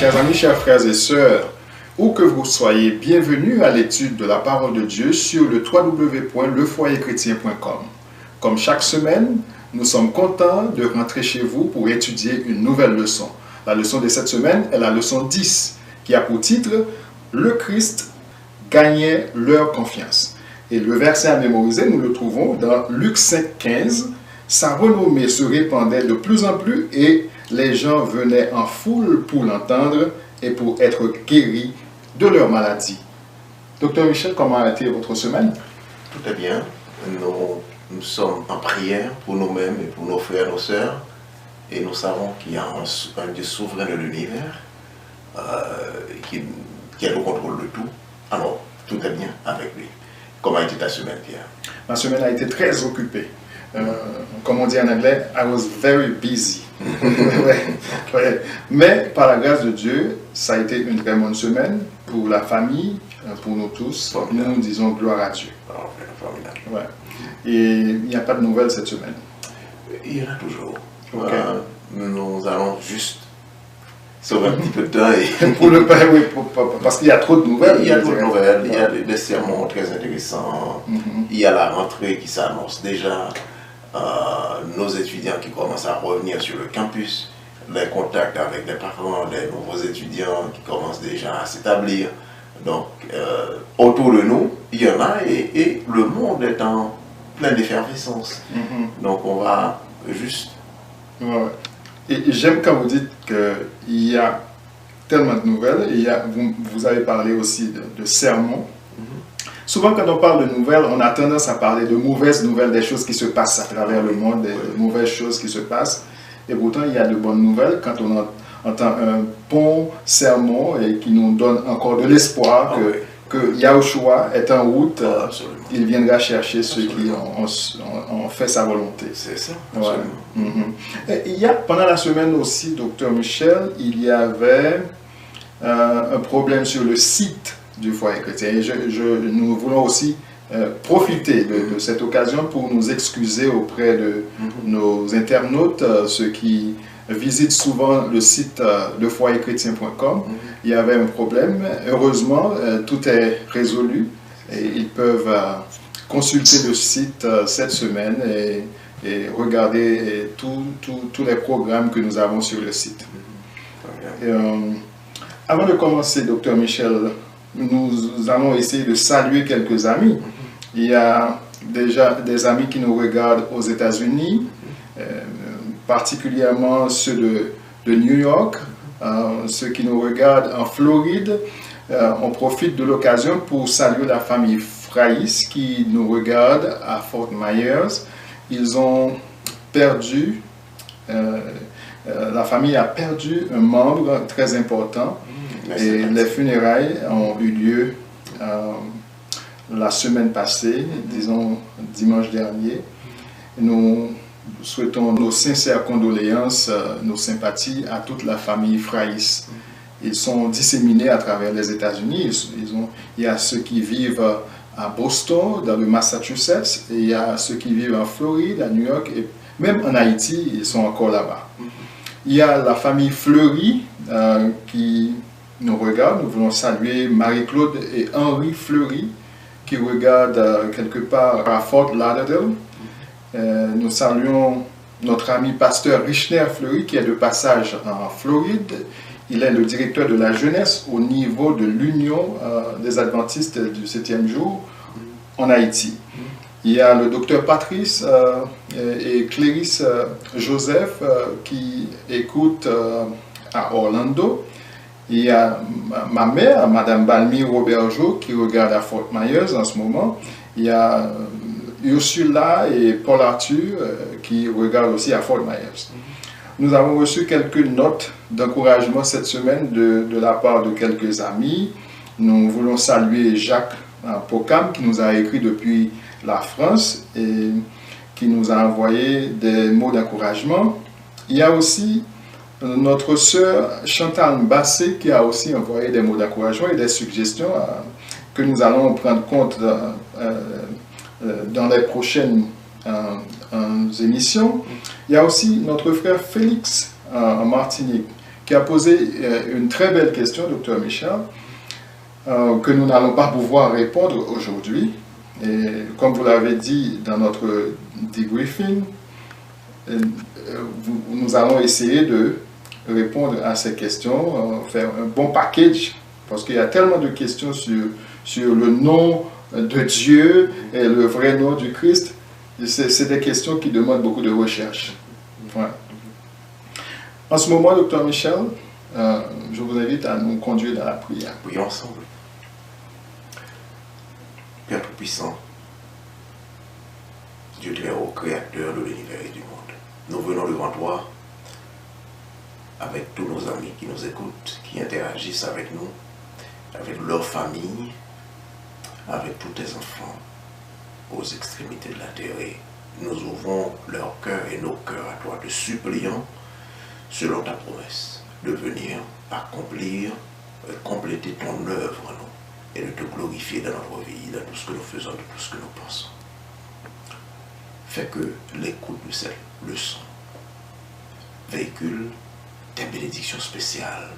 Chers amis, chers frères et sœurs, où que vous soyez, bienvenue à l'étude de la parole de Dieu sur le www.lefoyerchrétien.com. Comme chaque semaine, nous sommes contents de rentrer chez vous pour étudier une nouvelle leçon. La leçon de cette semaine est la leçon 10, qui a pour titre « Le Christ gagnait leur confiance ». Et le verset à mémoriser, nous le trouvons dans Luc 5,15. Sa renommée se répandait de plus en plus et les gens venaient en foule pour l'entendre et pour être guéris de leur maladie. Docteur Michel, comment a été votre semaine? Tout est bien. Nous sommes en prière pour nous-mêmes et pour nos frères et nos sœurs. Et nous savons qu'il y a un Dieu souverain de l'univers qui a le contrôle de tout. Alors, tout est bien avec lui. Comment a été ta semaine, Pierre? Ma semaine a été très occupée. Comme on dit en anglais, I was very busy. Ouais. Mais par la grâce de Dieu, ça a été une très bonne semaine pour la famille, pour nous tous. Nous disons gloire à Dieu. Ouais. Et il n'y a pas de nouvelles cette semaine. Il y en a toujours. Okay. Nous allons juste sauver un petit peu de temps. Et pour le pain, oui, parce qu'il y a trop de nouvelles. Il y a trop de nouvelles, il y a des sermons très intéressants. Il y a la rentrée qui s'annonce déjà. Nos étudiants qui commencent à revenir sur le campus, les contacts avec les parents, les nouveaux étudiants qui commencent déjà à s'établir. Donc, autour de nous, il y en a et le monde est en pleine effervescence. Donc, on va juste... Ouais. Et j'aime quand vous dites qu'il y a tellement de nouvelles. Vous avez parlé aussi de sermons. Souvent, quand on parle de nouvelles, on a tendance à parler de mauvaises nouvelles, des choses qui se passent à travers le monde, des mauvaises choses qui se passent. Et pourtant, il y a de bonnes nouvelles quand on entend un bon sermon et qui nous donne encore de l'espoir que Yahushua est en route. Il viendra chercher ceux qui ont fait sa volonté. C'est ça. Ouais. Pendant la semaine aussi, docteur Michel, il y avait un problème sur le site du foyer chrétien. Et nous voulons aussi profiter de cette occasion pour nous excuser auprès de nos internautes, ceux qui visitent souvent le site lefoyerchrétien.com. Il y avait un problème. Heureusement, tout est résolu et ils peuvent consulter le site cette semaine et regarder tous les programmes que nous avons sur le site. Avant de commencer, docteur Michel, nous allons essayer de saluer quelques amis. Il y a déjà des amis qui nous regardent aux États-Unis, particulièrement ceux de New York, ceux qui nous regardent en Floride. On profite de l'occasion pour saluer la famille Fraïs qui nous regarde à Fort Myers. Ils ont perdu, la famille a perdu un membre très important. Et les funérailles ont eu lieu la semaine passée, disons dimanche dernier. Nous souhaitons nos sincères condoléances, nos sympathies à toute la famille Fraïs. Ils sont disséminés à travers les États-Unis. Il y a ceux qui vivent à Boston, dans le Massachusetts, et il y a ceux qui vivent en Floride, à New York, et même en Haïti, ils sont encore là-bas. Il y a la famille Fleury qui nous regardent. Nous voulons saluer Marie-Claude et Henri Fleury qui regardent quelque part à Fort Lauderdale. Nous saluons notre ami pasteur Richner Fleury qui est de passage en Floride. Il est le directeur de la jeunesse au niveau de l'Union des Adventistes du 7e jour en Haïti. Il y a le docteur Patrice et Cléris Joseph qui écoutent à Orlando. Il y a ma mère, Madame Balmy Robergeau, qui regarde à Fort Myers en ce moment. Il y a Ursula et Paul Arthur qui regardent aussi à Fort Myers. Nous avons reçu quelques notes d'encouragement cette semaine de la part de quelques amis. Nous voulons saluer Jacques Pocam qui nous a écrit depuis la France et qui nous a envoyé des mots d'encouragement. Il y a aussi notre sœur Chantal Bassé qui a aussi envoyé des mots d'encouragement et des suggestions que nous allons prendre compte dans les prochaines émissions. Il y a aussi notre frère Félix en Martinique qui a posé une très belle question, Dr. Michel, que nous n'allons pas pouvoir répondre aujourd'hui. Et comme vous l'avez dit dans notre debriefing, nous allons essayer de répondre à ces questions, faire un bon package, parce qu'il y a tellement de questions sur le nom de Dieu et le vrai nom du Christ. C'est des questions qui demandent beaucoup de recherche. Ouais. En ce moment, Dr. Michel, je vous invite à nous conduire dans la prière. Prions ensemble. Père Tout-Puissant, Dieu très haut, créateur de l'univers et du monde, nous venons devant toi avec tous nos amis qui nous écoutent, qui interagissent avec nous, avec leur famille, avec tous tes enfants, aux extrémités de la terre. Et nous ouvrons leur cœur et nos cœurs à toi, te suppliant, selon ta promesse, de venir accomplir, compléter ton œuvre en nous, et de te glorifier dans notre vie, dans tout ce que nous faisons, dans tout ce que nous pensons. Fais que l'écoute de cette leçon véhicule tes bénédictions spéciales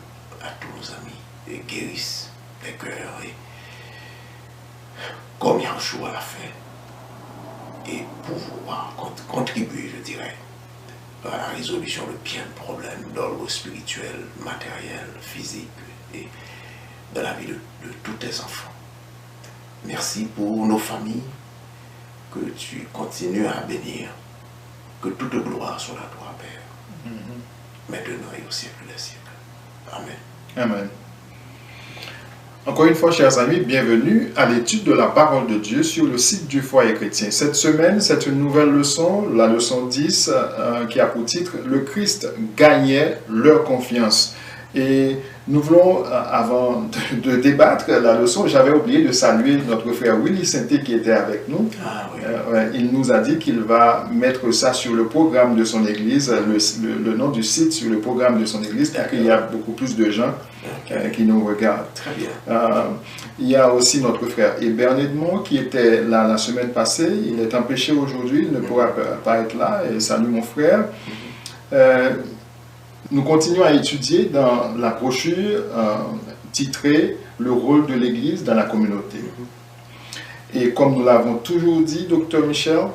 à tous nos amis et guérisse les cœurs et comme Yahushua l'a fait et pouvoir contribuer, je dirais, à la résolution de bien de problèmes d'ordre spirituel, matériel, physique et dans la vie de tous tes enfants. Merci pour nos familles, que tu continues à bénir, que toute gloire soit à toi, Père, maintenant et au siècle des siècles. Amen. Amen. Encore une fois, chers amis, bienvenue à l'étude de la parole de Dieu sur le site du Foyer Chrétien. Cette semaine, c'est une nouvelle leçon, la leçon 10, qui a pour titre « Le Christ gagnait leur confiance ». Et nous voulons, avant de débattre la leçon, j'avais oublié de saluer notre frère Willy Sainté qui était avec nous. Ah, oui. Il nous a dit qu'il va mettre ça sur le programme de son église, le nom du site sur le programme de son église, car il y a beaucoup plus de gens qui nous regardent. Très bien. Il y a aussi notre frère Hébert Edmond qui était là la semaine passée. Il est empêché aujourd'hui, il ne pourra pas être là. Et salut mon frère. Nous continuons à étudier dans la brochure titrée « Le rôle de l'Église dans la communauté ». Et comme nous l'avons toujours dit, Dr. Michel,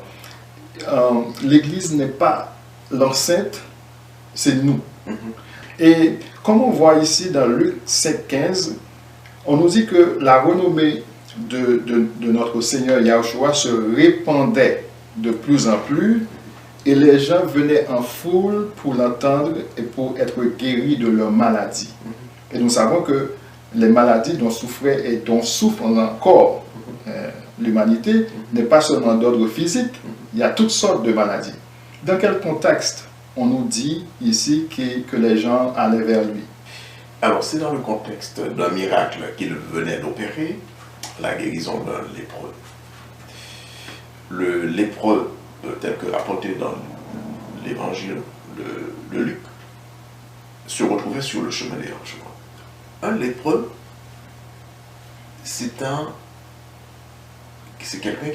l'Église n'est pas l'enceinte, c'est nous. Et comme on voit ici dans Luc 7,15, on nous dit que la renommée de notre Seigneur Yahushua se répandait de plus en plus, et les gens venaient en foule pour l'entendre et pour être guéris de leurs maladies. Et nous savons que les maladies dont souffrait et dont souffre encore l'humanité n'est pas seulement d'ordre physique, il y a toutes sortes de maladies. Dans quel contexte on nous dit ici que les gens allaient vers lui? Alors, c'est dans le contexte d'un miracle qu'il venait d'opérer, la guérison d'un lépreux. Le lépreux, tel que rapporté dans l'évangile de Luc, se retrouvait sur le chemin des Yahushua. Un lépreux, c'est quelqu'un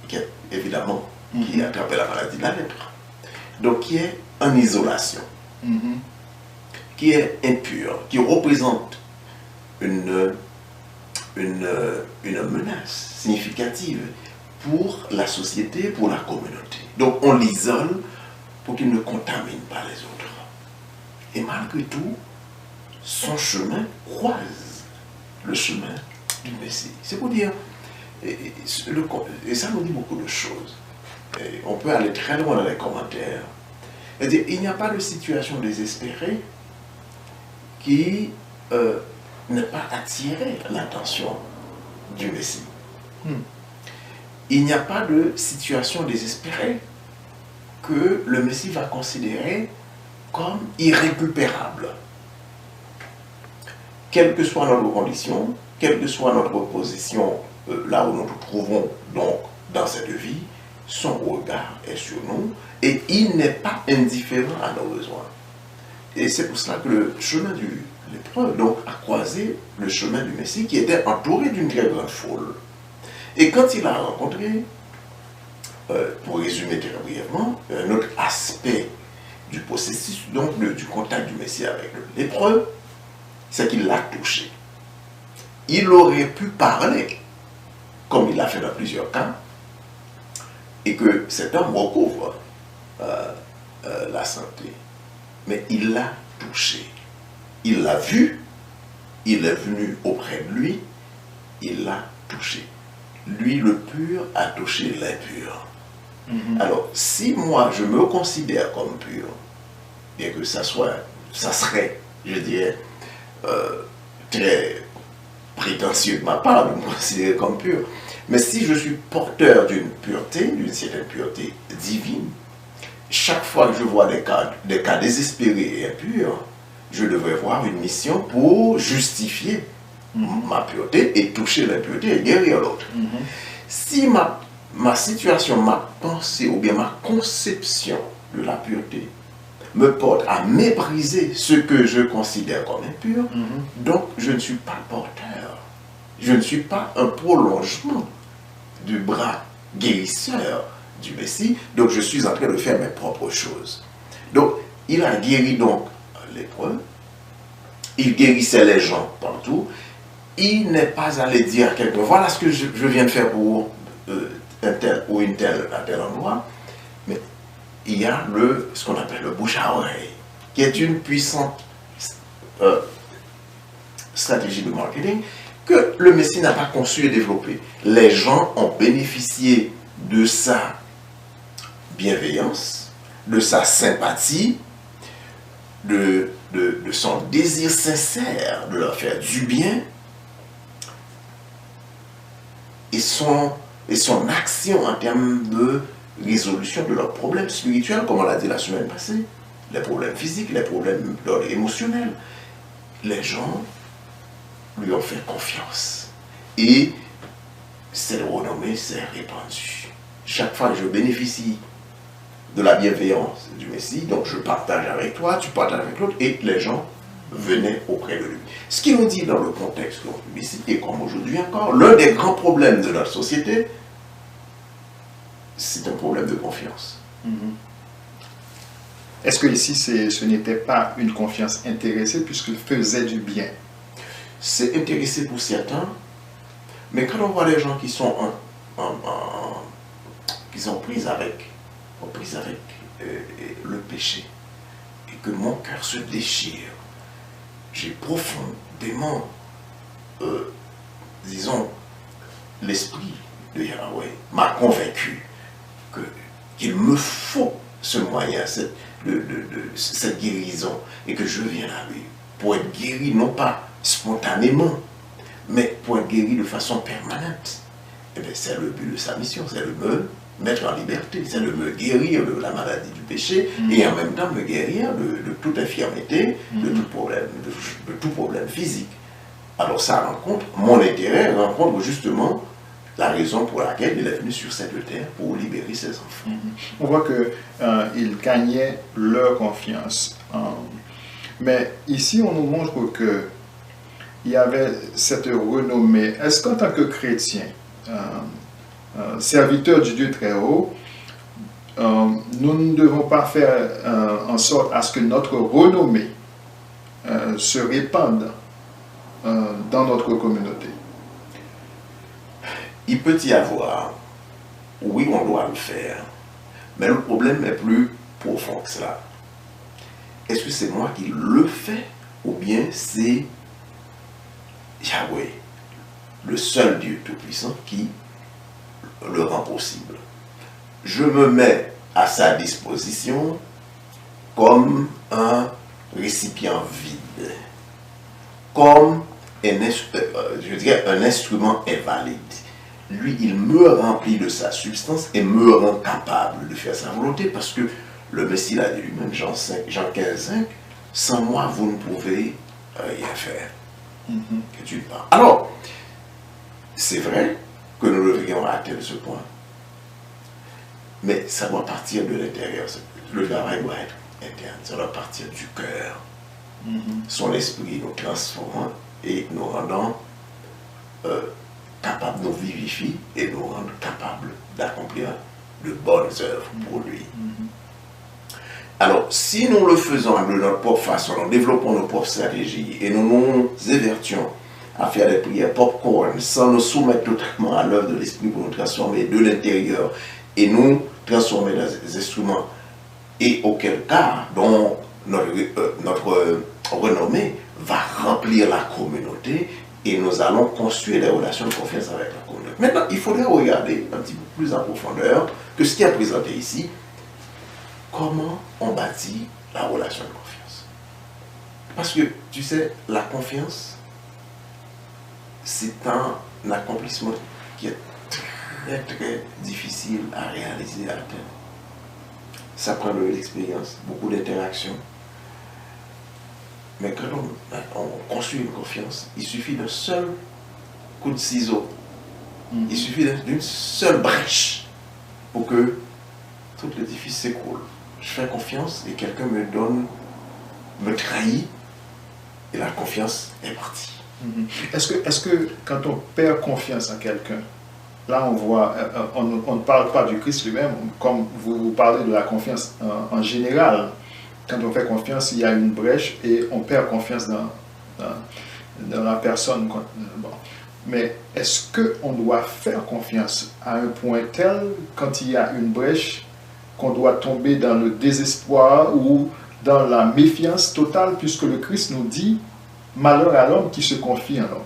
qui a évidemment qui a attrapé la maladie de la lèpre. Donc qui est en isolation, qui est impur, qui représente une menace significative pour la société, pour la communauté. Donc on l'isole pour qu'il ne contamine pas les autres. Et malgré tout, son chemin croise le chemin du Messie. C'est pour dire, et ça nous dit beaucoup de choses. Et on peut aller très loin dans les commentaires. C'est-à-dire, il n'y a pas de situation désespérée qui n'ait pas attiré l'attention du Messie. Il n'y a pas de situation désespérée que le Messie va considérer comme irrécupérable. Quelle que soit notre condition, quelle que soit notre position là où nous nous trouvons donc dans cette vie, son regard est sur nous et il n'est pas indifférent à nos besoins. Et c'est pour cela que le chemin du lépreux donc a croisé le chemin du Messie qui était entouré d'une très grande foule. Et quand il a rencontré, pour résumer très brièvement, un autre aspect du processus, donc du contact du Messie avec le lépreux, c'est qu'il l'a touché. Il aurait pu parler, comme il l'a fait dans plusieurs cas, et que cet homme recouvre la santé. Mais il l'a touché. Il l'a vu, il est venu auprès de lui, il l'a touché. Lui, le pur, a touché l'impur. Alors, si moi, je me considère comme pur, bien que ça serait, je dirais, très prétentieux de ma part de me considérer comme pur, mais si je suis porteur d'une pureté, d'une certaine pureté divine, chaque fois que je vois des cas désespérés et impurs, je devrais voir une mission pour justifier ma pureté et toucher l'impureté et guérir l'autre. Si ma situation, ma pensée ou bien ma conception de la pureté me porte à mépriser ce que je considère comme impur, donc je ne suis pas porteur. Je ne suis pas un prolongement du bras guérisseur du Messie, donc je suis en train de faire mes propres choses. Donc, il a guéri donc lépreux, il guérissait les gens partout, il n'est pas allé dire à quelqu'un, voilà ce que je viens de faire pour un tel ou une telle à tel endroit, mais il y a ce qu'on appelle le bouche à oreille, qui est une puissante stratégie de marketing que le Messie n'a pas conçu et développé. Les gens ont bénéficié de sa bienveillance, de sa sympathie, de son désir sincère de leur faire du bien, et son action en termes de résolution de leurs problèmes spirituels, comme on l'a dit la semaine passée, les problèmes physiques, les problèmes d'ordre émotionnel. Les gens lui ont fait confiance. Et cette renommée s'est répandue. Chaque fois que je bénéficie de la bienveillance du Messie, donc je partage avec toi, tu partages avec l'autre, et les gens venaient auprès de lui. Ce qui nous dit dans le contexte ici, et comme aujourd'hui encore, l'un des grands problèmes de notre société, c'est un problème de confiance. Est-ce que ici, ce n'était pas une confiance intéressée puisqu'il faisait du bien? C'est intéressé pour certains, mais quand on voit les gens qui sont prises avec le péché, et que mon cœur se déchire, j'ai profondément, disons, l'esprit de Yahweh m'a convaincu qu'il me faut ce moyen, cette guérison, et que je viens à lui pour être guéri, non pas spontanément, mais pour être guéri de façon permanente. Et bien, c'est le but de sa mission, c'est de me mettre en liberté, c'est de me guérir de la maladie du péché, et en même temps me guérir de toute infirmité, de tout problème physique. Alors ça rencontre, mon intérêt rencontre justement la raison pour laquelle il est venu sur cette terre, pour libérer ses enfants. On voit qu'il gagnait leur confiance. Mais ici, on nous montre que il y avait cette renommée. Est-ce qu'en tant que chrétien, serviteur du Dieu très haut, nous ne devons pas faire en sorte à ce que notre renommée se répande dans notre communauté? Il peut y avoir, oui, on doit le faire, mais le problème est plus profond que cela. Est-ce que c'est moi qui le fais, ou bien c'est Yahweh, le seul Dieu Tout-Puissant, qui le rend possible? Je me mets à sa disposition comme un récipient vide, comme un instrument invalide. Lui, il me remplit de sa substance et me rend capable de faire sa volonté, parce que le Messie l'a dit lui-même, Jean 15, 5, sans moi, vous ne pouvez rien faire. Que tu parles. Alors, c'est vrai que nous devrions atteindre ce point, mais ça doit partir de l'intérieur. Le travail doit être interne, ça doit partir du cœur. Son esprit nous transforme et nous rendant capables, nous vivifie et nous rendent capables d'accomplir de bonnes œuvres pour lui. Alors, si nous le faisons de notre propre façon, nous développons nos propres stratégies et nous nous évertuons à faire des prières popcorn sans nous soumettre totalement à l'œuvre de l'Esprit pour nous transformer de l'intérieur et nous transformer dans des instruments, et auquel cas, dont notre renommée va remplir la communauté et nous allons construire des relations de confiance avec la communauté. Maintenant, il faudrait regarder un petit peu plus en profondeur que ce qui est présenté ici. Comment on bâtit la relation de confiance? Parce que, tu sais, la confiance, c'est un accomplissement qui est très, très difficile à réaliser à terme. Ça prend de l'expérience, beaucoup d'interactions. Mais quand on construit une confiance, il suffit d'un seul coup de ciseau. Il suffit d'une seule brèche pour que tout l'édifice s'écroule. Je fais confiance et quelqu'un me trahit et la confiance est partie. Est-ce que quand on perd confiance en quelqu'un, là on voit, on ne parle pas du Christ lui-même, comme vous parlez de la confiance en général. Quand on fait confiance, il y a une brèche et on perd confiance dans la personne. Bon. Mais est-ce qu'on doit faire confiance à un point tel, quand il y a une brèche, qu'on doit tomber dans le désespoir ou dans la méfiance totale, puisque le Christ nous dit « Malheur à l'homme qui se confie en l'homme ».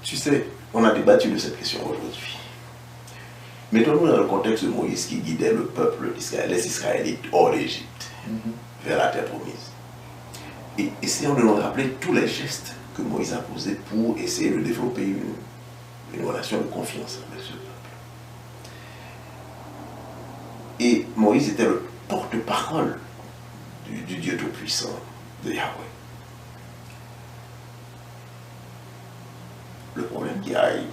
Tu sais, on a débattu de cette question aujourd'hui. Mettons-nous dans le contexte de Moïse qui guidait le peuple, les Israélites hors d'Égypte, vers la terre promise. Et essayons de nous rappeler tous les gestes que Moïse a posés pour essayer de développer une relation de confiance avec ce peuple. Et Moïse était le porte-parole du Dieu Tout-Puissant, de Yahweh. Le problème qui arrive,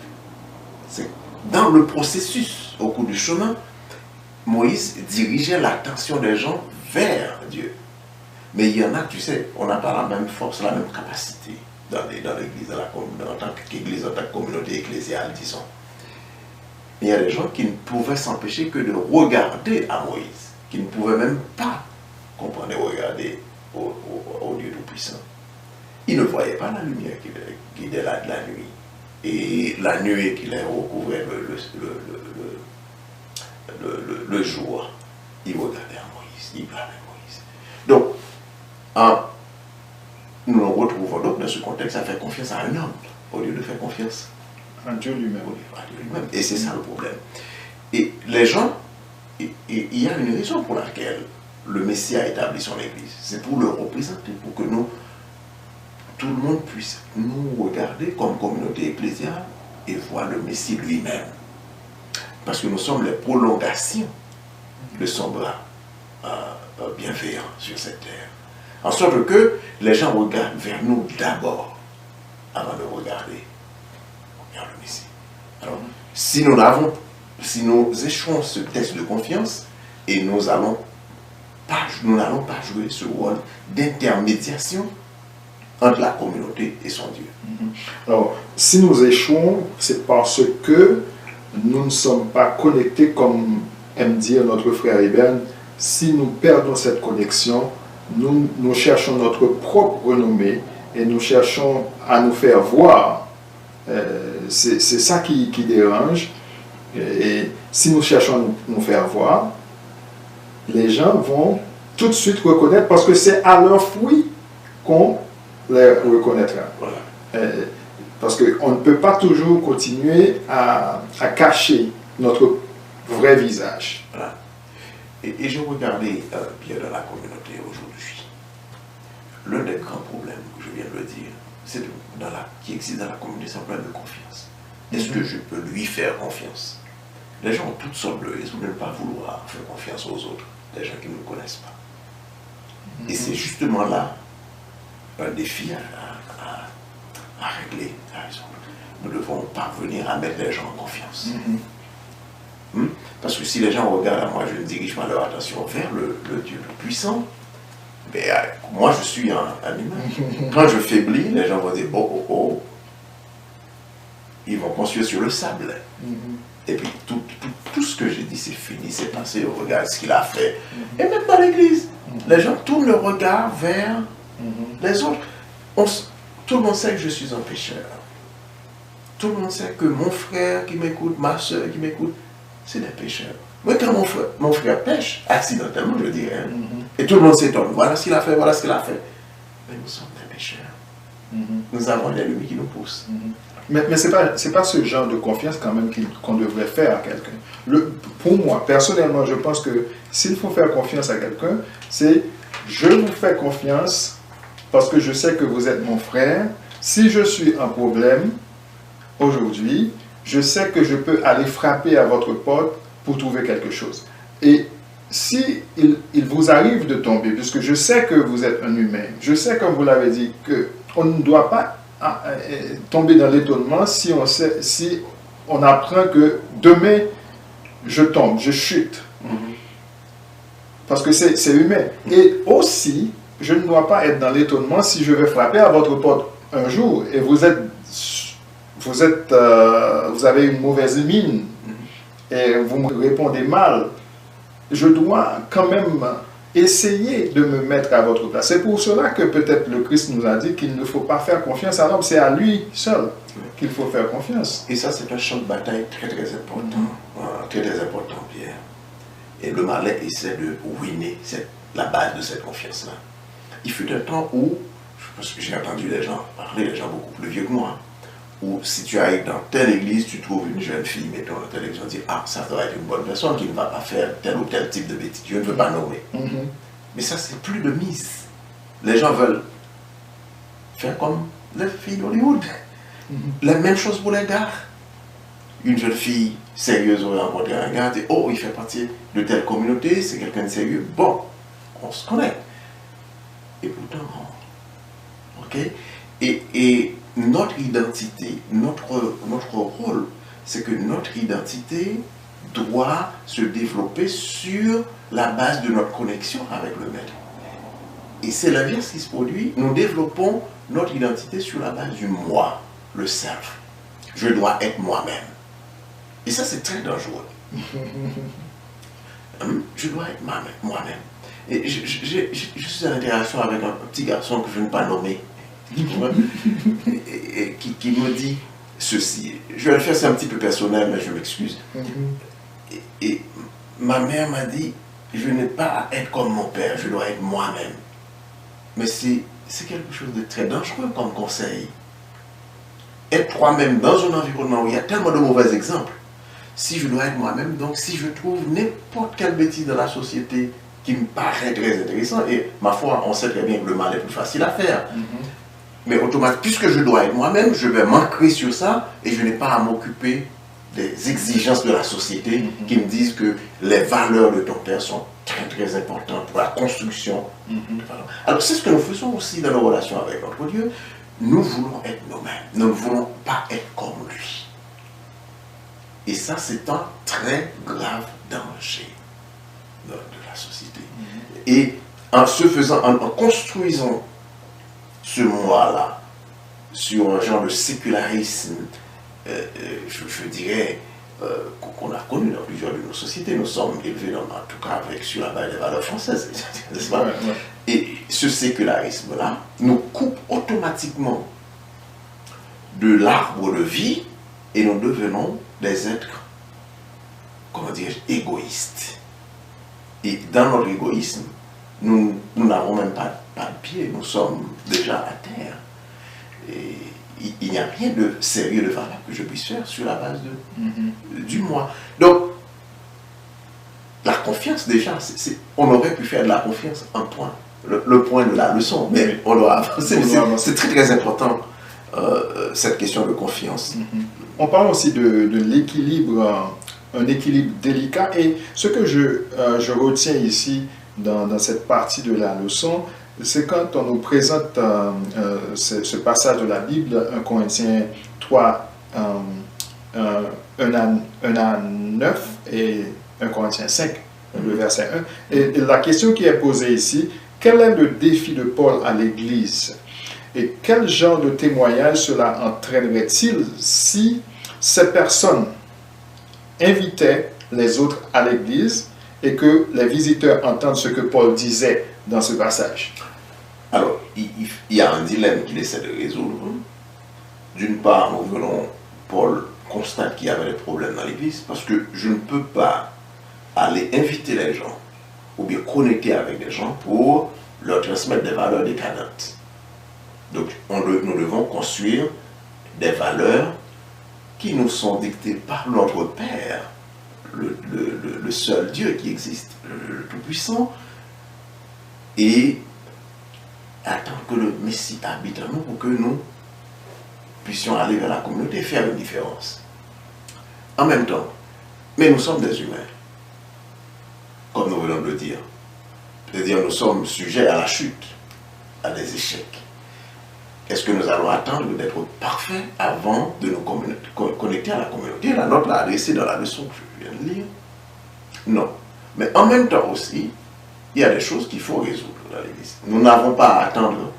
c'est que dans le processus, au cours du chemin, Moïse dirigeait l'attention des gens vers Dieu. Mais il y en a, tu sais, on n'a pas la même force, la même capacité dans l'Église, en tant qu'Église, en tant que communauté ecclésiale, disons. Il y a des gens qui ne pouvaient s'empêcher que de regarder à Moïse, qui ne pouvaient même pas comprendre et regarder au Dieu Tout-Puissant. Ils ne voyaient pas la lumière qui était là de la nuit. Et la nuée qui les recouvrait le jour, ils regardaient à Moïse, ils blâmaient Moïse. Donc, nous nous retrouvons donc dans ce contexte à faire confiance à un homme, au lieu de faire confiance à Dieu lui-même. Et c'est ça le problème. Et les gens, il y a une raison pour laquelle le Messie a établi son Église. C'est pour le représenter, pour que tout le monde puisse nous regarder comme communauté ecclésiale et voir le Messie lui-même. Parce que nous sommes les prolongations de son bras bienveillant sur cette terre. En sorte que les gens regardent vers nous d'abord, avant de regarder vers le Messie. Alors, si nous échouons ce test de confiance, et nous n'allons pas jouer ce rôle d'intermédiation entre la communauté et son Dieu. Alors, si nous échouons, c'est parce que nous ne sommes pas connectés, comme aime dire notre frère Eben. Si nous perdons cette connexion, nous cherchons notre propre renommée et nous cherchons à nous faire voir. C'est ça qui dérange. Et si nous cherchons à nous faire voir, les gens vont tout de suite reconnaître, parce que c'est à leurs fruits qu'on les reconnaîtra. Voilà. Parce qu'on ne peut pas toujours continuer à cacher notre vrai visage. Voilà. Et je regardais bien dans la communauté aujourd'hui. L'un des grands problèmes que je viens de le dire, c'est qui existe dans la communauté, c'est un problème de confiance. Est-ce que je peux lui faire confiance? Les gens ont toutes sortes de raisons de ne pas vouloir faire confiance aux autres, des gens qui ne nous connaissent pas. Et c'est justement là un défi à régler, à résoudre. Nous devons parvenir à mettre les gens en confiance. Parce que si les gens regardent à moi, je ne dirige pas leur attention vers le Dieu puissant, mais moi je suis un humain. Quand je faiblis, les gens vont dire oh. Ils vont construire sur le sable. Et puis tout ce que j'ai dit, c'est fini, c'est passé. Regarde ce qu'il a fait. Et même dans l'église, les gens tournent le regard vers les autres. Tout le monde sait que je suis un pécheur. Tout le monde sait que mon frère qui m'écoute, ma soeur qui m'écoute, c'est des pécheurs. Moi, quand mon frère pêche, accidentellement, je dirais, et tout le monde s'étonne, voilà ce qu'il a fait, voilà ce qu'il a fait. Mais nous sommes des pécheurs. Nous avons l'ennemi qui nous pousse. Mais ce n'est pas ce genre de confiance quand même qu'on devrait faire à quelqu'un. Pour moi, personnellement, je pense que s'il faut faire confiance à quelqu'un, c'est je vous fais confiance parce que je sais que vous êtes mon frère. Si je suis en problème aujourd'hui, je sais que je peux aller frapper à votre porte pour trouver quelque chose. Et si il vous arrive de tomber, puisque je sais que vous êtes un humain, je sais, comme vous l'avez dit, qu'on ne doit pas tomber dans l'étonnement si on apprend que demain, je tombe, je chute. Parce que c'est humain. Et aussi, je ne dois pas être dans l'étonnement si je vais frapper à votre porte un jour et vous avez une mauvaise mine et vous me répondez mal. Je dois quand même essayer de me mettre à votre place. C'est pour cela que peut-être le Christ nous a dit qu'il ne faut pas faire confiance à l'homme, c'est à lui seul qu'il faut faire confiance. Et ça, c'est un champ de bataille très très important, très très important, Pierre. Et le malin essaie de ruiner la base de cette confiance-là. Il fut un temps où, parce que j'ai entendu les gens parler, les gens beaucoup plus vieux que moi, où si tu arrives dans telle église, tu trouves une jeune fille, mettons dans telle église, on dit, ah, ça doit être une bonne personne qui ne va pas faire tel ou tel type de bêtise. Je ne veux pas nommer. Mais ça, c'est plus de mise. Les gens veulent faire comme les filles d'Hollywood. La même chose pour les gars. Une jeune fille sérieuse aurait rencontré un gars, dit, oh, il fait partie de telle communauté, c'est quelqu'un de sérieux. Bon, on se connaît. Et pourtant, non. Ok? Et notre identité, notre rôle, c'est que notre identité doit se développer sur la base de notre connexion avec le Maître. Et c'est l'inverse qui se produit. Nous développons notre identité sur la base du moi, le self. Je dois être moi-même. Et ça, c'est très dangereux. Je dois être moi-même. Et je suis en interaction avec un petit garçon que je ne vais pas nommer, et qui me dit ceci. Je vais le faire, c'est un petit peu personnel, mais je m'excuse. Et ma mère m'a dit, je n'ai pas à être comme mon père, je dois être moi-même. Mais c'est quelque chose de très dangereux comme conseil. Être toi-même dans un environnement où il y a tellement de mauvais exemples. Si je dois être moi-même, donc si je trouve n'importe quelle bêtise dans la société qui me paraît très intéressant, et ma foi, on sait très bien que le mal est plus facile à faire. Mais automatiquement, puisque je dois être moi-même, je vais m'ancrer sur ça et je n'ai pas à m'occuper des exigences de la société qui me disent que les valeurs de ton père sont très très importantes pour la construction. Alors c'est ce que nous faisons aussi dans nos relations avec notre Dieu. Nous voulons être nous-mêmes, nous ne voulons pas être comme lui. Et ça, c'est un très grave danger de la société. Et en se faisant, en construisant ce moi-là sur un genre de sécularisme, je dirais, qu'on a connu dans plusieurs de nos sociétés. Nous sommes élevés, en tout cas, sur la base des valeurs françaises, n'est-ce pas? Et ce sécularisme-là nous coupe automatiquement de l'arbre de vie et nous devenons des êtres, comment dirais-je, égoïstes. Et dans notre égoïsme, nous n'avons même pas de pied, nous sommes déjà à terre. Et il n'y a rien de sérieux, de valable que je puisse faire sur la base du moi. Donc, la confiance déjà, on aurait pu faire de la confiance un point, le point de la leçon, mais on doit avancer. C'est très très important, cette question de confiance. On parle aussi de l'équilibre, un équilibre délicat, et ce que je retiens ici dans cette partie de la leçon, c'est quand on nous présente ce passage de la Bible, 1 Corinthiens 3, 1 à 9 et 1 Corinthiens 5, le verset 1. Et la question qui est posée ici, quel est le défi de Paul à l'Église? Et quel genre de témoignage cela entraînerait-il si ces personnes invitait les autres à l'église et que les visiteurs entendent ce que Paul disait dans ce passage. Alors, il y a un dilemme qu'il essaie de résoudre. D'une part, nous venons, Paul constate qu'il y avait des problèmes dans l'église parce que je ne peux pas aller inviter les gens ou bien connecter avec des gens pour leur transmettre des valeurs décadentes. Donc, nous devons construire des valeurs qui nous sont dictées par notre Père, le seul Dieu qui existe, le Tout-Puissant, et attendre que le Messie habite en nous pour que nous puissions aller vers la communauté et faire une différence. En même temps, mais nous sommes des humains, comme nous venons de le dire. C'est-à-dire nous sommes sujets à la chute, à des échecs. Est-ce que nous allons attendre d'être parfaits avant de nous connecter à la communauté? La note l'a adressée dans la leçon que je viens de lire. Non. Mais en même temps aussi, il y a des choses qu'il faut résoudre dans l'Église. Nous n'avons pas à attendre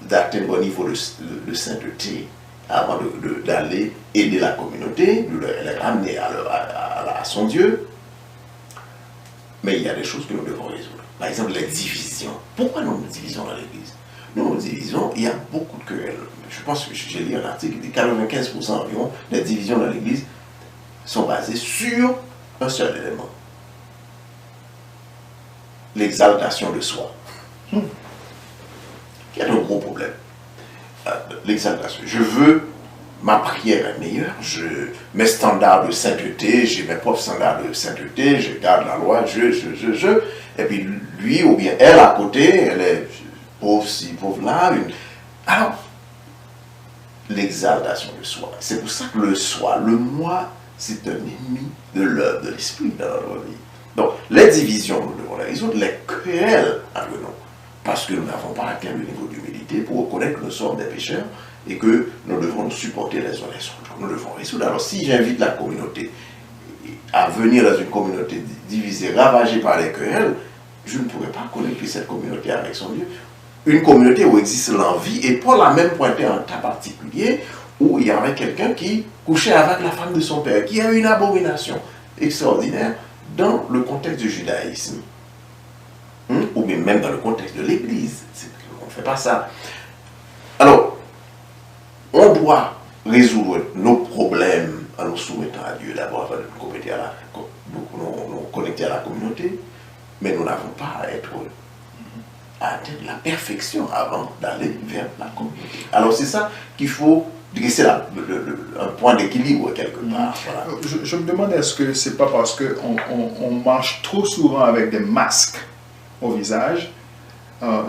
d'atteindre un niveau de sainteté avant d'aller aider la communauté, de les ramener à son Dieu. Mais il y a des choses que nous devons résoudre. Par exemple, les divisions. Pourquoi nous divisons dans l'Église? Nous divisons, il y a beaucoup de querelles. Je pense que j'ai lu un article qui dit que 95% environ des divisions dans l'Église sont basées sur un seul élément. L'exaltation de soi. Il y a un gros problème. L'exaltation. Je veux, ma prière est meilleure, mes standards de sainteté, j'ai mes propres standards de sainteté, je garde la loi, et puis lui ou bien elle à côté, elle est pauvre ci, pauvre là. Alors, l'exaltation de soi. C'est pour ça que le soi, le moi, c'est un ennemi de l'œuvre de l'esprit dans notre vie. Donc, les divisions, nous devons les résoudre, les querelles entre nous. Parce que nous n'avons pas atteint le niveau d'humilité pour reconnaître que nous sommes des pécheurs et que nous devons nous supporter les uns les autres. Nous devons résoudre. Alors, si j'invite la communauté à venir dans une communauté divisée, ravagée par les querelles, je ne pourrais pas connecter cette communauté avec son Dieu. Une communauté où existe l'envie, et Paul a même pointé un cas particulier où il y avait quelqu'un qui couchait avec la femme de son père, qui a une abomination extraordinaire dans le contexte du judaïsme. Ou même dans le contexte de l'Église. On ne fait pas ça. Alors, on doit résoudre nos problèmes en nous soumettant à Dieu d'abord, avant de nous connecter à la communauté, mais nous n'avons pas à atteindre la perfection avant d'aller vers la communauté. Alors c'est ça qu'il faut dresser un point d'équilibre quelque part. Voilà. Je me demande, est-ce que c'est pas parce qu'on marche trop souvent avec des masques au visage,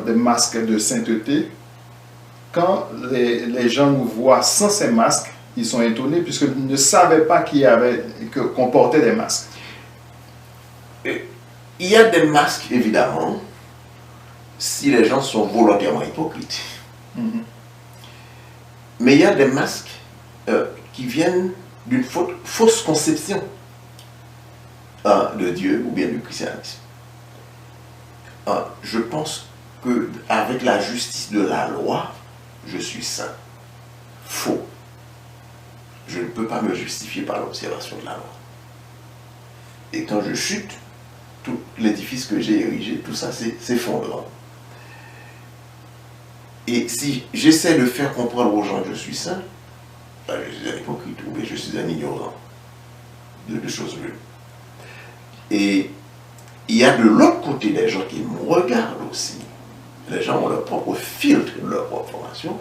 des masques de sainteté, quand les gens nous voient sans ces masques, ils sont étonnés puisqu'ils ne savaient pas qu'on portait des masques. Il y a des masques, évidemment, si les gens sont volontairement hypocrites. Mais il y a des masques qui viennent d'une fausse conception de Dieu ou bien du christianisme. Je pense qu'avec la justice de la loi, je suis saint. Faux. Je ne peux pas me justifier par l'observation de la loi. Et quand je chute, tout l'édifice que j'ai érigé, tout ça s'effondre. Et si j'essaie de faire comprendre aux gens que je suis saint, ben je suis un hypocrite ou bien je suis un ignorant de deux choses l'une. Et il y a de l'autre côté des gens qui me regardent aussi. Les gens ont leur propre filtre, leur propre formation.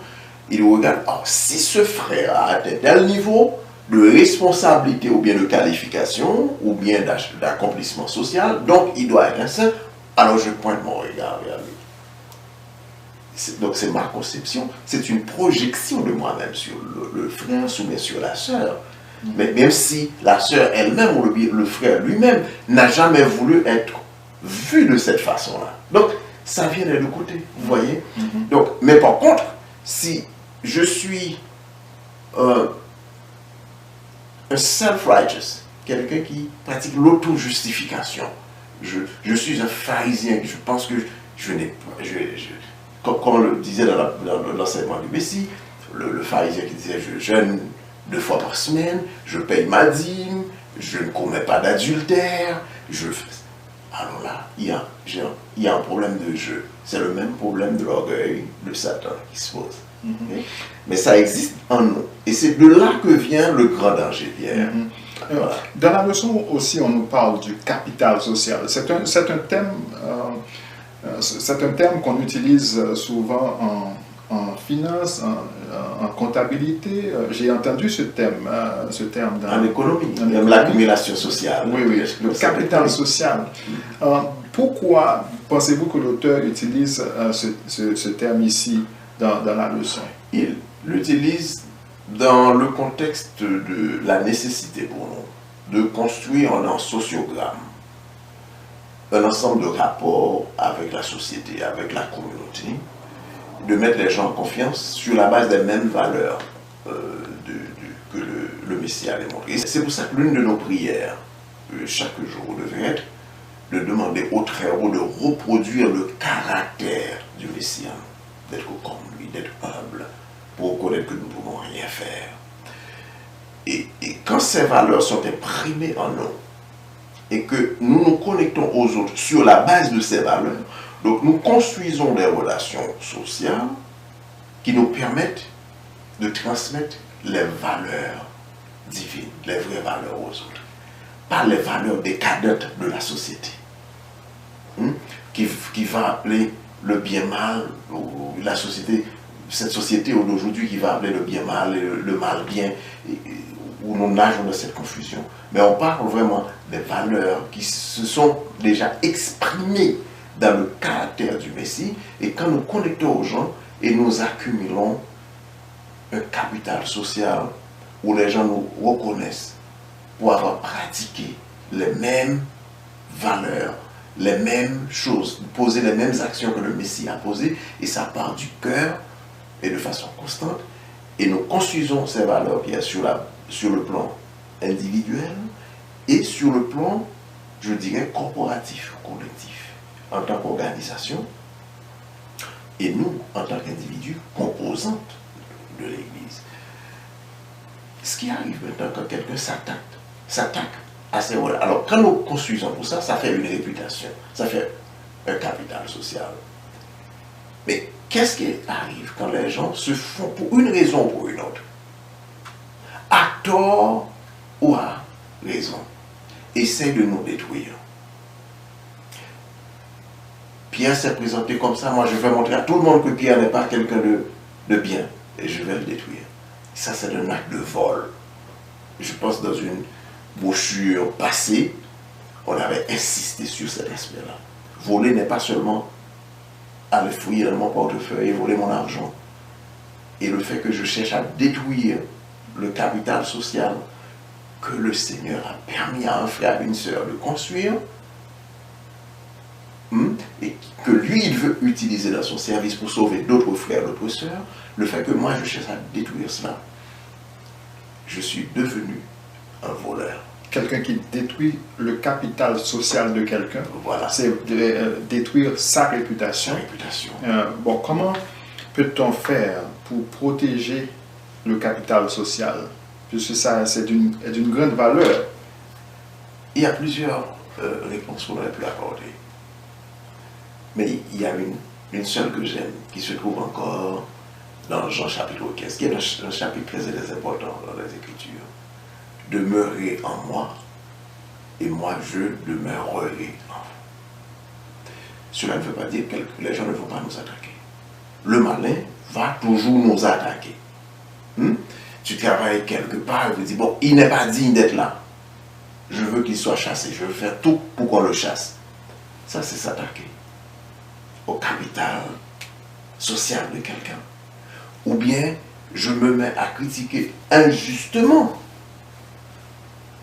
Ils regardent, oh, si ce frère a atteint tel niveau de responsabilité ou bien de qualification ou bien d'accomplissement social, donc il doit être un saint, alors je pointe mon regard vers lui. Donc c'est ma conception, c'est une projection de moi-même sur le frère ou bien sur la sœur. Mais même si la sœur elle-même ou le frère lui-même n'a jamais voulu être vu de cette façon-là. Donc ça vient des deux côtés, vous voyez. Donc, mais par contre, si je suis un self-righteous, quelqu'un qui pratique l'auto-justification, je suis un pharisien, je pense que je n'ai pas... Comme on le disait dans l'enseignement du Messie, le pharisien qui disait je jeûne 2 fois par semaine, je paye ma dîme, je ne commets pas d'adultère, alors là, il y a un problème de jeu. C'est le même problème de l'orgueil de Satan qui se pose. Okay? Mais ça existe en nous. Et c'est de là que vient le grand danger, Pierre. Voilà. Dans la leçon aussi, on nous parle du capital social. C'est un terme qu'on utilise souvent en finance, en comptabilité. J'ai entendu ce terme en économie, même l'accumulation sociale. Oui, oui, le capital social. Pourquoi pensez-vous que l'auteur utilise ce terme ici dans la leçon? Il l'utilise dans le contexte de la nécessité pour nous de construire un sociogramme, un ensemble de rapports avec la société, avec la communauté, de mettre les gens en confiance sur la base des mêmes valeurs que le Messie a démontré. C'est pour ça que l'une de nos prières, chaque jour, devait être de demander au Très-Haut de reproduire le caractère du Messie, d'être comme lui, d'être humble, pour reconnaître que nous ne pouvons rien faire. Et quand ces valeurs sont imprimées en nous, et que nous nous connectons aux autres sur la base de ces valeurs, donc nous construisons des relations sociales qui nous permettent de transmettre les valeurs divines, les vraies valeurs aux autres, pas les valeurs décadentes de la société, qui va appeler le bien mal, ou la société, cette société d'aujourd'hui qui va appeler le bien mal et le mal bien, où nous nageons dans cette confusion. Mais on parle vraiment des valeurs qui se sont déjà exprimées dans le caractère du Messie, et quand nous connectons aux gens et nous accumulons un capital social où les gens nous reconnaissent pour avoir pratiqué les mêmes valeurs, les mêmes choses, poser les mêmes actions que le Messie a posées, et ça part du cœur et de façon constante, et nous construisons ces valeurs bien sur le plan individuel et sur le plan, je dirais, corporatif, collectif, en tant qu'organisation, et nous, en tant qu'individus, composantes de l'Église. Ce qui arrive maintenant quand quelqu'un s'attaque à ces rôles. Alors, quand nous construisons tout ça, ça fait une réputation, ça fait un capital social. Mais qu'est-ce qui arrive quand les gens se font, pour une raison ou pour une autre, à tort ou à raison, essaient de nous détruire? Pierre s'est présenté comme ça. Moi, je vais montrer à tout le monde que Pierre n'est pas quelqu'un de bien, et je vais le détruire. Ça, c'est un acte de vol. Je pense dans une brochure passée, on avait insisté sur cet aspect-là. Voler n'est pas seulement aller fouiller dans mon portefeuille et voler mon argent. Et le fait que je cherche à détruire le capital social que le Seigneur a permis à un frère et une sœur de construire, et que lui, il veut utiliser dans son service pour sauver d'autres frères, d'autres sœurs, le fait que moi, je cherche à détruire cela, je suis devenu un voleur. Quelqu'un qui détruit le capital social de quelqu'un, voilà. C'est détruire sa réputation. Bon, comment peut-on faire pour protéger le capital social, puisque ça, c'est d'une grande valeur? Il y a plusieurs réponses qu'on aurait pu accorder. Mais il y a une seule que j'aime, qui se trouve encore dans Jean chapitre 15, qui est un chapitre très important dans les Écritures. Demeurez en moi, et moi je demeurerai en vous. Cela ne veut pas dire que les gens ne vont pas nous attaquer. Le malin va toujours nous attaquer. Tu travailles quelque part et tu dis, bon, il n'est pas digne d'être là. Je veux qu'il soit chassé, je veux faire tout pour qu'on le chasse. Ça, c'est s'attaquer au capital social de quelqu'un. Ou bien, je me mets à critiquer injustement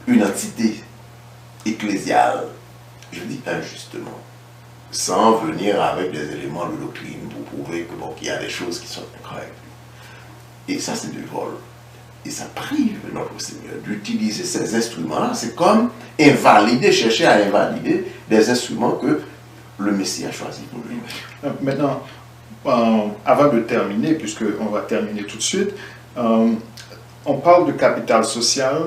une entité ecclésiale, je dis injustement, sans venir avec des éléments de doctrine pour prouver que bon, qu'il y a des choses qui sont incorrectes. Et ça, c'est du vol. Et ça prive notre Seigneur d'utiliser ces instruments-là. C'est comme invalider, chercher à invalider des instruments que le Messie a choisi pour lui. Maintenant, avant de terminer, puisqu'on va terminer tout de suite, on parle de capital social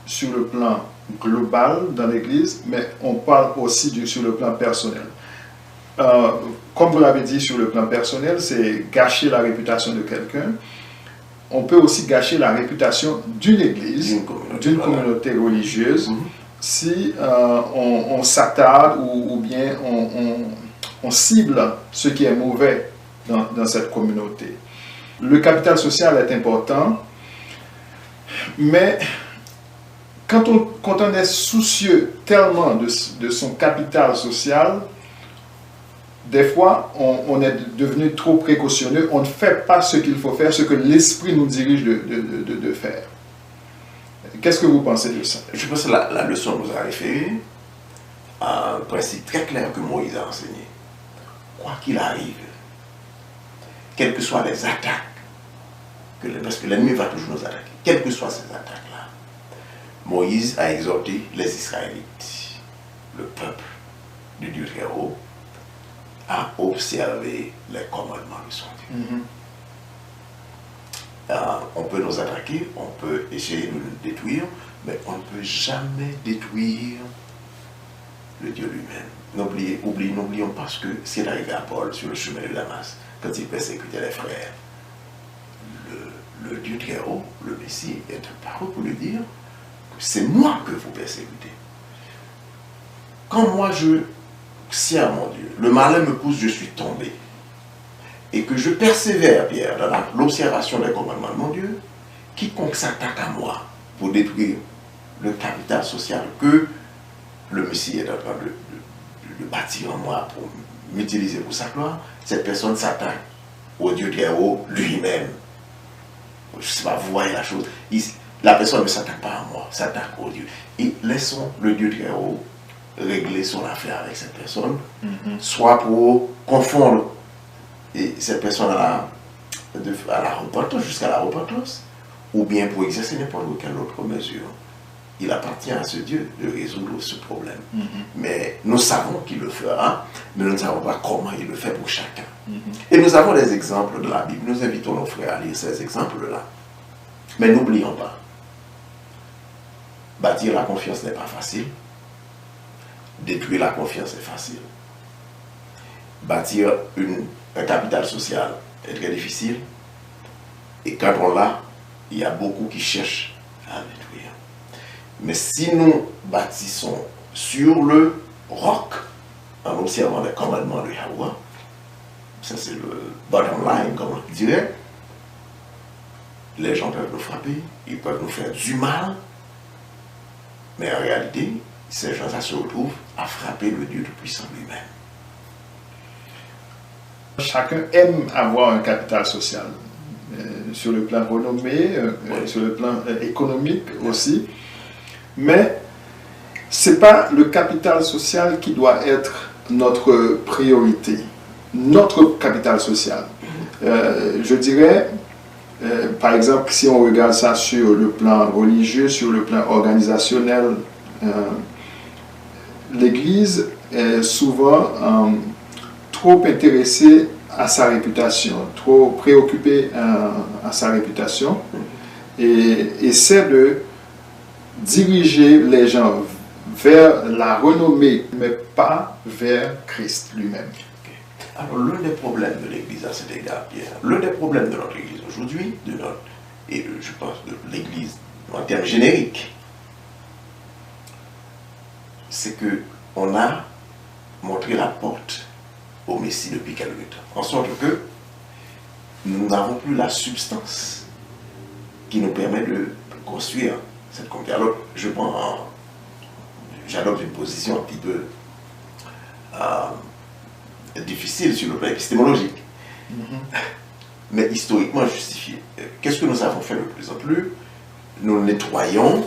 sur le plan global dans l'Église, mais on parle aussi sur le plan personnel. Comme vous l'avez dit, sur le plan personnel, c'est gâcher la réputation de quelqu'un. On peut aussi gâcher la réputation d'une Église, d'une communauté religieuse, si on s'attarde ou bien on cible ce qui est mauvais dans cette communauté. Le capital social est important, mais quand on est soucieux tellement de son capital social, des fois, on est devenu trop précautionneux, on ne fait pas ce qu'il faut faire, ce que l'esprit nous dirige de faire. Qu'est-ce que vous pensez de ça? Je pense que la leçon nous a référé à un principe très clair que Moïse a enseigné. Quoi qu'il arrive, quelles que soient les attaques, parce que l'ennemi va toujours nous attaquer, quelles que soient ces attaques-là, Moïse a exhorté les Israélites, le peuple du Dieu très haut, à observer les commandements de son Dieu. On peut nous attaquer, on peut essayer de nous détruire, mais on ne peut jamais détruire le Dieu lui-même. N'oublions pas ce que c'est arrivé à Paul sur le chemin de Damas, quand il persécutait les frères. Le Dieu très haut, le Messie, est apparu pour lui dire que c'est moi que vous persécutez. Quand moi je sers mon Dieu, le malin me pousse, je suis tombé. Et que je persévère, Pierre, dans l'observation des commandements de mon Dieu, quiconque s'attaque à moi pour détruire le capital social que le Messie est en train de bâtir en moi pour m'utiliser pour sa gloire, cette personne s'attaque au Dieu très haut lui-même. Je ne sais pas, vous voyez la chose. La personne ne s'attaque pas à moi, s'attaque au Dieu. Et laissons le Dieu très haut régler son affaire avec cette personne, soit pour confondre et cette personne à la repentance, jusqu'à la repentance, ou bien pour exercer n'importe quelle autre mesure. Il appartient à ce Dieu de résoudre ce problème. Mais nous savons qu'il le fera, mais nous ne savons pas comment il le fait pour chacun. Et nous avons des exemples de la Bible. Nous invitons nos frères à lire ces exemples-là. Mais n'oublions pas, bâtir la confiance n'est pas facile. Détruire la confiance est facile. Bâtir un capital social est très difficile. Et quand on l'a, il y a beaucoup qui cherchent à le détruire. Mais si nous bâtissons sur le roc, en observant les commandements de Yahweh, ça c'est le bottom line, comme on dirait, les gens peuvent nous frapper, ils peuvent nous faire du mal, mais en réalité, ces gens-là se retrouvent à frapper le Dieu Tout-Puissant lui-même. Chacun aime avoir un capital social, sur le plan renommé, sur le plan économique aussi, mais ce n'est pas le capital social qui doit être notre priorité, notre capital social. Je dirais, par exemple, si on regarde ça sur le plan religieux, sur le plan organisationnel, l'Église est souvent trop intéressée à sa réputation, trop préoccupée à sa réputation, et essaie de diriger les gens vers la renommée, mais pas vers Christ lui-même. Alors, l'un des problèmes de l'Église à cet égard, Pierre, l'un des problèmes de notre Église aujourd'hui, et je pense de l'Église en termes génériques, c'est qu'on a montré la porte au Messie depuis quelque temps. En sorte que nous n'avons plus la substance qui nous permet de construire cette communauté. Alors, j'adopte une position un petit peu difficile sur le plan épistémologique, mais historiquement justifiée. Qu'est-ce que nous avons fait de plus en plus? Nous nettoyons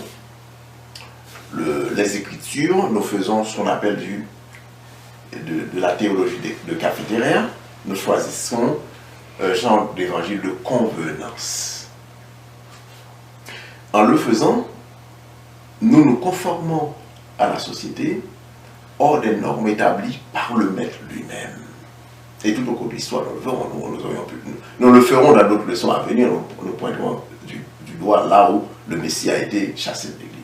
les Écritures, nous faisons ce qu'on appelle de la théologie de cafétéria, nous choisissons un genre d'évangile de convenance. En le faisant, nous nous conformons à la société hors des normes établies par le maître lui-même. Et tout au cours de l'histoire, nous le ferons dans d'autres leçons à venir, nous pointerons du doigt là où le Messie a été chassé de l'Église.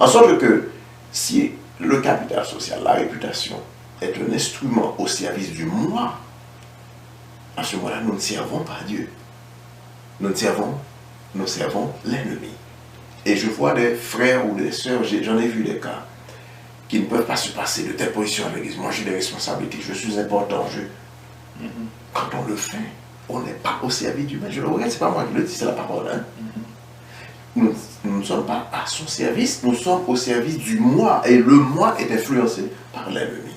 En sorte que si le capital social, la réputation, est un instrument au service du moi, à ce moment-là, nous ne servons pas Dieu. Nous servons l'ennemi. Et je vois des frères ou des sœurs, j'en ai vu des cas, qui ne peuvent pas se passer de telle position à l'église. Moi, j'ai des responsabilités, je suis important. Quand on le fait, on n'est pas au service du maître. Je le regrette, ce n'est pas moi qui le dis, c'est la parole. Hein? Nous ne sommes pas à son service, nous sommes au service du moi. Et le moi est influencé par l'ennemi.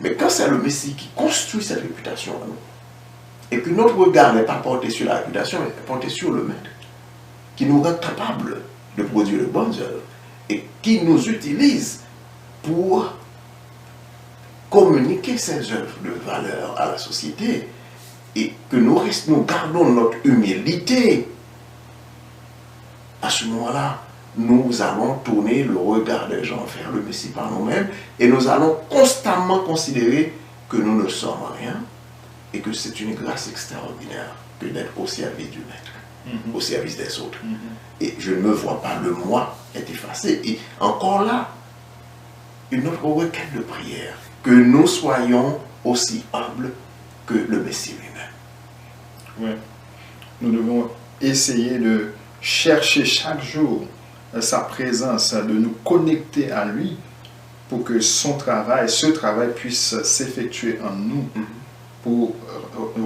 Mais quand c'est le Messie qui construit cette réputation à nous, et que notre regard n'est pas porté sur la réputation, mais porté sur le maître, qui nous rend capables de produire de bonnes œuvres, et qui nous utilise pour communiquer ces œuvres de valeur à la société, et que nous gardons notre humilité, à ce moment-là, nous allons tourner le regard des gens vers le Messie par nous-mêmes, et nous allons constamment considérer que nous ne sommes rien, et que c'est une grâce extraordinaire que d'être au service du Maître, au service des autres. Et je ne me vois pas, le moi est effacé. Et encore là, une autre requête de prière, que nous soyons aussi humbles que le Messie lui-même. Oui. Nous devons essayer de chercher chaque jour sa présence, de nous connecter à lui pour que ce travail puisse s'effectuer en nous, pour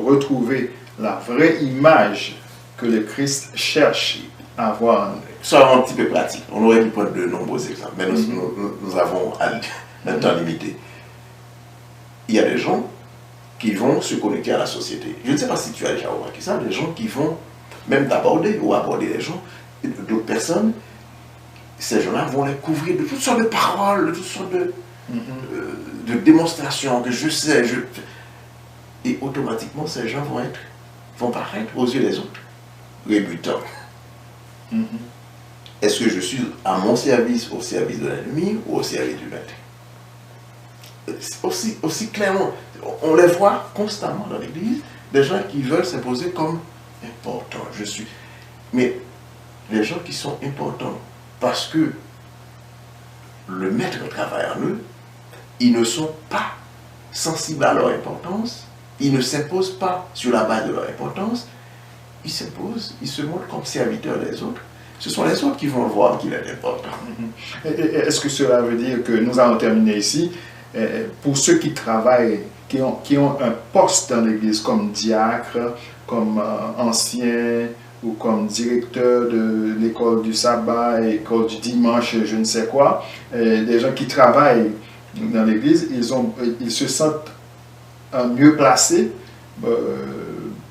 retrouver la vraie image que le Christ cherche à avoir. Soyons un petit peu pratique. On aurait pu prendre de nombreux exemples, mais nous avons un temps limité. Il y a des gens qui vont se connecter à la société. Je ne sais pas si tu as déjà remarqué ça, des gens qui vont même t'aborder ou aborder les gens, d'autres personnes. Ces gens-là vont les couvrir de toutes sortes de paroles, de toutes sortes de démonstrations que je sais. Et automatiquement, ces gens vont paraître aux yeux des autres rébutants. Est-ce que je suis à mon service, au service de l'ennemi ou au service du maître? Aussi clairement, on les voit constamment dans l'église, des gens qui veulent s'imposer comme importants. Mais les gens qui sont importants parce que le maître travaille en eux, ils ne sont pas sensibles à leur importance, ils ne s'imposent pas sur la base de leur importance, ils s'imposent, ils se montrent comme serviteurs des autres. Ce sont les autres qui vont voir qu'il est important. Est-ce que cela veut dire que nous allons terminer ici, pour ceux qui travaillent, qui ont un poste dans l'église comme diacre, comme ancien ou comme directeur de l'école du sabbat, école du dimanche, je ne sais quoi, des gens qui travaillent dans l'église, ils se sentent mieux placés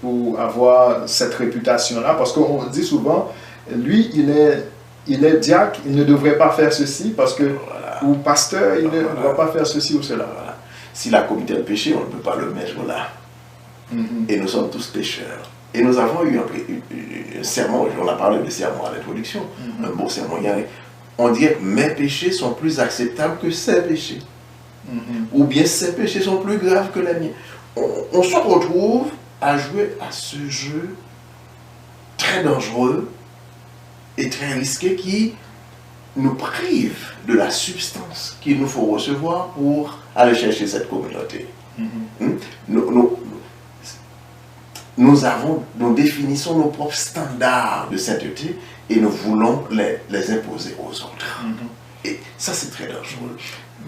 pour avoir cette réputation-là, parce qu'on dit souvent, lui, il est diacre, il ne devrait pas faire ceci, parce que, ou pasteur, il ne doit pas faire ceci ou cela. Voilà. Si la communauté a péché, on ne peut pas le mettre là. Et nous sommes tous pécheurs. Et nous avons eu un sermon, on a parlé de sermon à l'introduction, un beau sermon. On dit que mes péchés sont plus acceptables que ses péchés. Ou bien ses péchés sont plus graves que les miens. On se retrouve à jouer à ce jeu très dangereux et très risqué qui nous prive de la substance qu'il nous faut recevoir pour aller chercher cette communauté. Nous définissons nos propres standards de sainteté et nous voulons les imposer aux autres. Et ça, c'est très dangereux.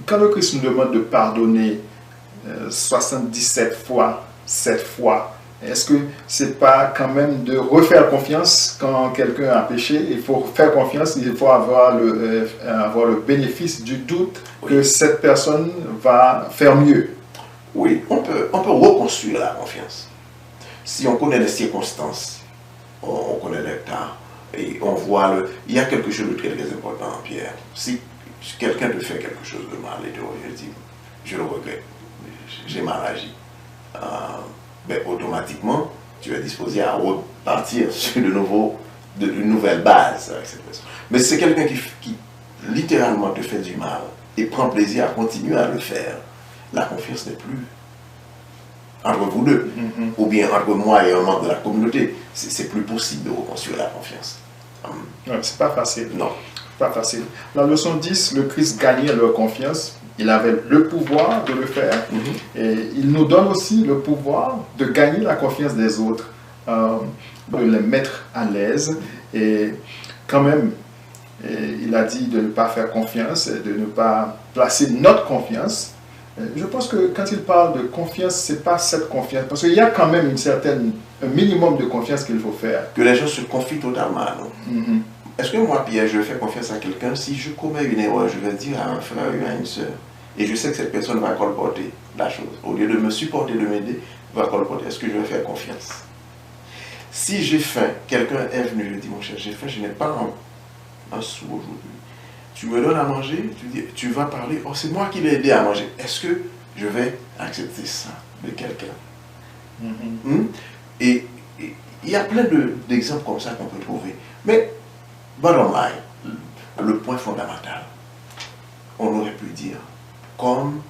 Quand le Christ nous demande de pardonner 77 fois, 7 fois, est-ce que c'est pas quand même de refaire confiance quand quelqu'un a péché? Il faut faire confiance, il faut avoir le bénéfice du doute que cette personne va faire mieux. Oui, on peut reconstruire la confiance. Si on connaît les circonstances, on connaît les cas, et on voit il y a quelque chose de très, très important, Pierre. Si quelqu'un te fait quelque chose de mal et te revient, dit, je le regrette, j'ai mal agi. Ben, automatiquement, tu es disposé à repartir sur une nouvelle base avec cette personne. Mais si c'est quelqu'un qui littéralement te fait du mal et prend plaisir à continuer à le faire, la confiance n'est plus entre vous deux, ou bien entre moi et un membre de la communauté. C'est plus possible de reconstruire la confiance. Ouais, c'est pas facile. Non. pas facile. La leçon 10, le Christ gagnait leur confiance. Il avait le pouvoir de le faire. Et il nous donne aussi le pouvoir de gagner la confiance des autres, de les mettre à l'aise. Et quand même, il a dit de ne pas faire confiance, et de ne pas placer notre confiance. Je pense que quand il parle de confiance, ce n'est pas cette confiance. Parce qu'il y a quand même un minimum de confiance qu'il faut faire. Que les gens se confient totalement, non? Est-ce que moi, Pierre, je fais confiance à quelqu'un? Si je commets une erreur, je vais dire à un frère ou à une soeur. Et je sais que cette personne va colporter la chose. Au lieu de me supporter, de m'aider, va colporter. Est-ce que je vais faire confiance? Si j'ai faim, quelqu'un est venu, je dis, mon cher, j'ai faim, je n'ai pas un sou aujourd'hui. Tu me donnes à manger, tu vas parler, oh, c'est moi qui l'ai aidé à manger. Est-ce que je vais accepter ça de quelqu'un? Et il y a plein d'exemples comme ça qu'on peut trouver. Mais, bottom line, le point fondamental, on aurait pu dire, comme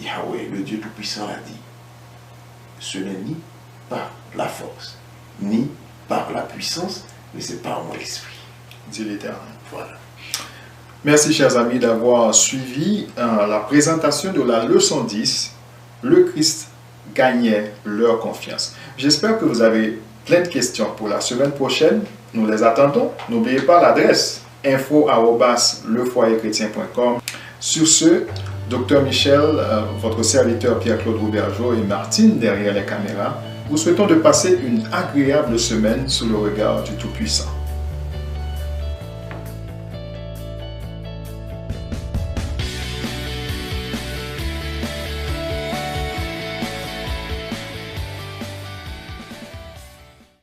Yahweh, le Dieu Tout-Puissant, l'a dit, ce n'est ni par la force, ni par la puissance, mais c'est par mon esprit. Dit l'Éternel. Voilà. Merci, chers amis, d'avoir suivi la présentation de la leçon 10. Le Christ gagnait leur confiance. J'espère que vous avez plein de questions pour la semaine prochaine. Nous les attendons. N'oubliez pas l'adresse info@lefoyerchrétien.com. Sur ce, Dr Michel, votre serviteur Pierre-Claude Roubergeau et Martine derrière les caméras, vous souhaitons de passer une agréable semaine sous le regard du Tout-Puissant.